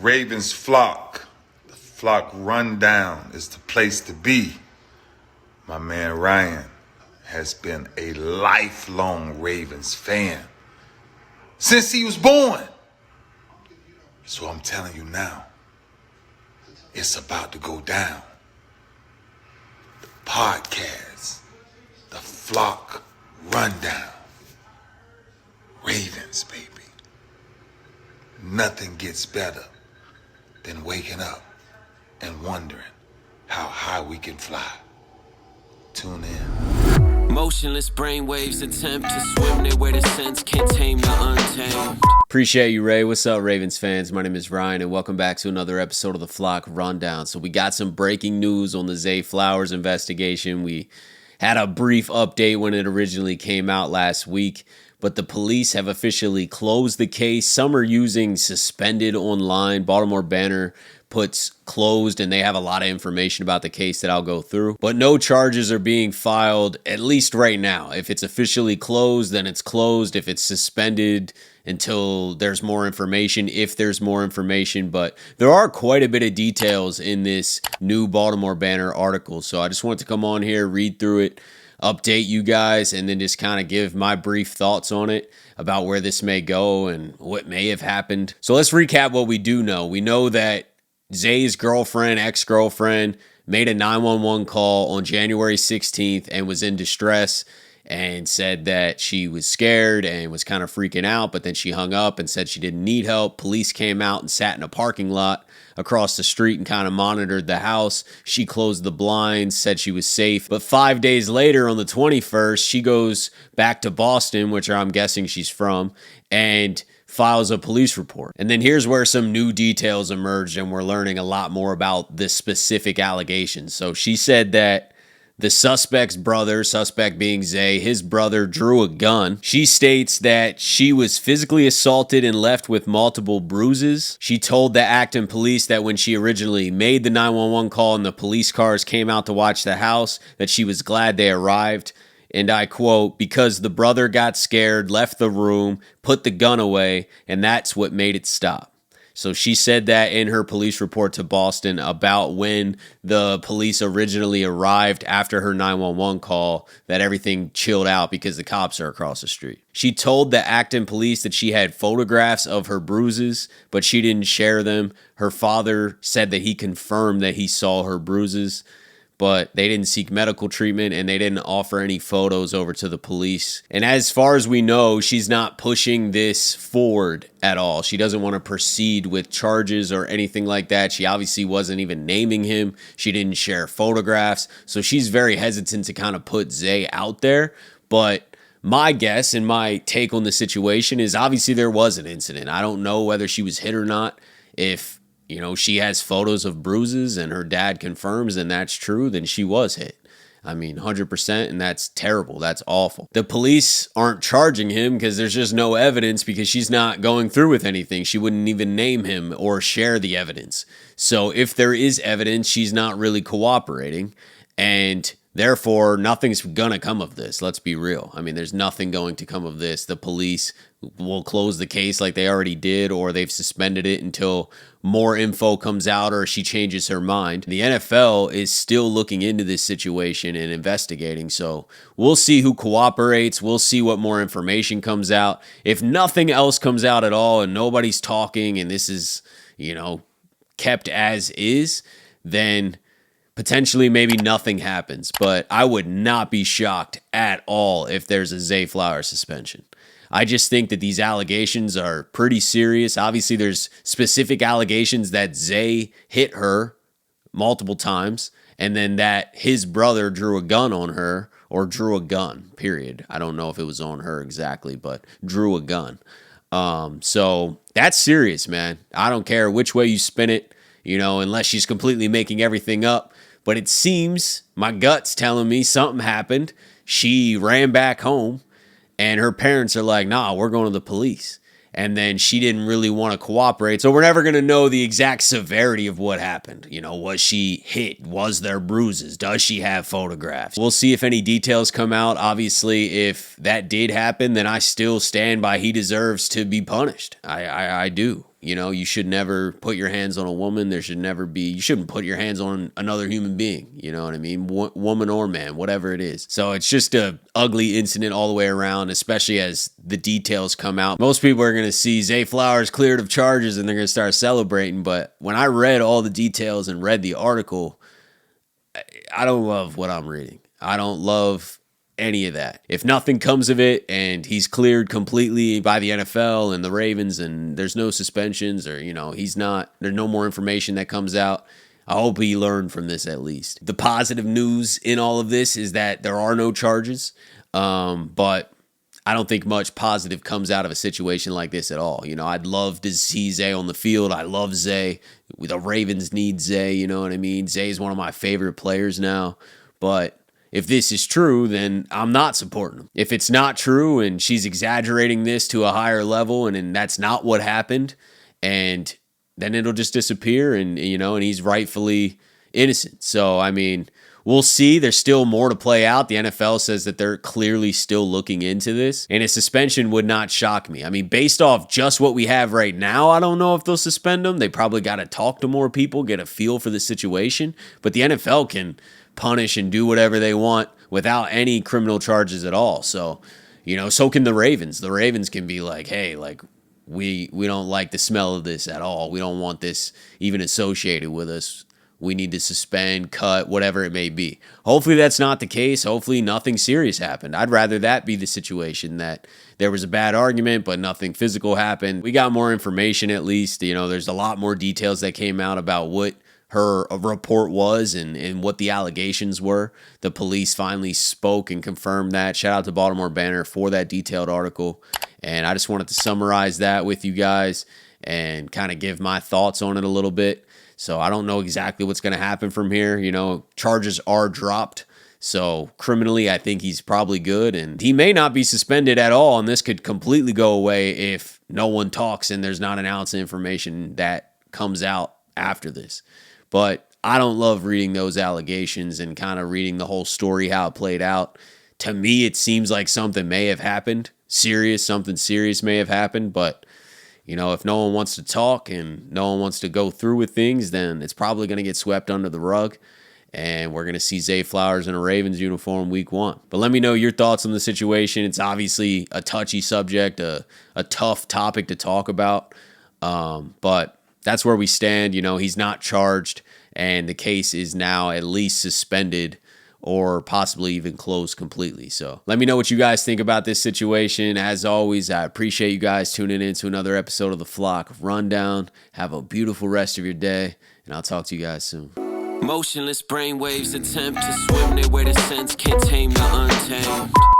Ravens flock. The flock rundown is the place to be. My man Ryan has been a lifelong Ravens fan since he was born. So I'm telling you now, it's about to go down. The podcast, the flock rundown. Ravens, baby. Nothing gets better than waking up and wondering how high we can fly. Tune in. Motionless brainwaves attempt to swim their way to sense, can't tame the untamed. Appreciate you, Ray. What's up, Ravens fans? My name is Ryan, and welcome back to another episode of the Flock Rundown. So we got some breaking news on the Zay Flowers investigation. We had a brief update when it originally came out last week, but the police have officially closed the case. Some are using suspended online. Baltimore Banner puts closed, and they have a lot of information about the case that I'll go through. But no charges are being filed, at least right now. If it's officially closed, then it's closed. If it's suspended until there's more information, if there's more information. But there are quite a bit of details in this new Baltimore Banner article. So I just wanted to come on here, read through it, update you guys, and then just kind of give my brief thoughts on it about where this may go and what may have happened. So let's recap what we do know. We know that Zay's girlfriend, ex-girlfriend, made a 911 call on January 16th and was in distress and said that she was scared and was kind of freaking out, but then she hung up and said she didn't need help. Police came out and sat in a parking lot across the street and kind of monitored the house. She closed the blinds, said she was safe. But 5 days later, on the 21st, she goes back to Boston, which I'm guessing she's from, and files a police report. And then here's where some new details emerged, and we're learning a lot more about this specific allegations. So she said that the suspect's brother, suspect being Zay, his brother drew a gun. She states that she was physically assaulted and left with multiple bruises. She told the Acton police that when she originally made the 911 call and the police cars came out to watch the house, that she was glad they arrived. And I quote, because the brother got scared, left the room, put the gun away, and that's what made it stop. So she said that in her police report to Boston about when the police originally arrived after her 911 call, that everything chilled out because the cops are across the street. She told the Acton police that she had photographs of her bruises, but she didn't share them. Her father said that he confirmed that he saw her bruises, but they didn't seek medical treatment and they didn't offer any photos over to the police. And as far as we know, she's not pushing this forward at all. She doesn't want to proceed with charges or anything like that. She obviously wasn't even naming him. She didn't share photographs. So she's very hesitant to kind of put Zay out there. But my guess and my take on the situation is obviously there was an incident. I don't know whether she was hit or not. If she has photos of bruises and her dad confirms and that's true, then she was hit. I mean, 100%, and that's terrible. That's awful. The police aren't charging him because there's just no evidence because she's not going through with anything. She wouldn't even name him or share the evidence. So if there is evidence, she's not really cooperating, and therefore, nothing's going to come of this. Let's be real. I mean, there's nothing going to come of this. The police will close the case like they already did, or they've suspended it until more info comes out or she changes her mind. The NFL is still looking into this situation and investigating. So we'll see who cooperates. We'll see what more information comes out. If nothing else comes out at all and nobody's talking and this is, kept as is, then potentially maybe nothing happens. But I would not be shocked at all if there's a Zay Flowers suspension. I just think that these allegations are pretty serious. Obviously, there's specific allegations that Zay hit her multiple times, and then that his brother drew a gun on her, or drew a gun, period. I don't know if it was on her exactly, but drew a gun. So that's serious, man. I don't care which way you spin it, unless she's completely making everything up. But it seems, my gut's telling me something happened. She ran back home. And her parents are like, nah, we're going to the police. And then she didn't really want to cooperate. So we're never going to know the exact severity of what happened. Was she hit? Was there bruises? Does she have photographs? We'll see if any details come out. Obviously, if that did happen, then I still stand by he deserves to be punished. I do. You know, you should never put your hands on a woman. You shouldn't put your hands on another human being. You know what I mean? Woman or man, whatever it is. So it's just a ugly incident all the way around, especially as the details come out. Most people are going to see Zay Flowers cleared of charges and they're going to start celebrating. But when I read all the details and read the article, I don't love what I'm reading. I don't love any of that. If nothing comes of it and he's cleared completely by the NFL and the Ravens and there's no suspensions or, there's no more information that comes out, I hope he learned from this at least. The positive news in all of this is that there are no charges, but I don't think much positive comes out of a situation like this at all. I'd love to see Zay on the field. I love Zay. The Ravens need Zay, you know what I mean? Zay is one of my favorite players now, but if this is true, then I'm not supporting him. If it's not true and she's exaggerating this to a higher level and that's not what happened, and then it'll just disappear and he's rightfully innocent. So, we'll see. There's still more to play out. The NFL says that they're clearly still looking into this, and a suspension would not shock me. Based off just what we have right now, I don't know if they'll suspend him. They probably got to talk to more people, get a feel for the situation, but the NFL can punish and do whatever they want without any criminal charges at all. So, so can the Ravens. The Ravens can be like, hey, we don't like the smell of this at all. We don't want this even associated with us. We need to suspend, cut, whatever it may be. Hopefully that's not the case. Hopefully nothing serious happened. I'd rather that be the situation, that there was a bad argument, but nothing physical happened. We got more information at least. There's a lot more details that came out about what her report was and what the allegations were. The police finally spoke and confirmed that. Shout out to Baltimore Banner for that detailed article. And I just wanted to summarize that with you guys and kind of give my thoughts on it a little bit. So I don't know exactly what's going to happen from here. Charges are dropped. So criminally, I think he's probably good. And he may not be suspended at all. And this could completely go away if no one talks and there's not an ounce of information that comes out after this. But I don't love reading those allegations and kind of reading the whole story, how it played out. To me, it seems like something may have happened. Something serious may have happened. But, if no one wants to talk and no one wants to go through with things, then it's probably going to get swept under the rug. And we're going to see Zay Flowers in a Ravens uniform week 1. But let me know your thoughts on the situation. It's obviously a touchy subject, a tough topic to talk about. But that's where we stand. He's not charged, and the case is now at least suspended or possibly even closed completely. So let me know what you guys think about this situation. As always, I appreciate you guys tuning in to another episode of the Flock Rundown. Have a beautiful rest of your day, and I'll talk to you guys soon. Motionless brainwaves attempt to swim their way to sense, can't tame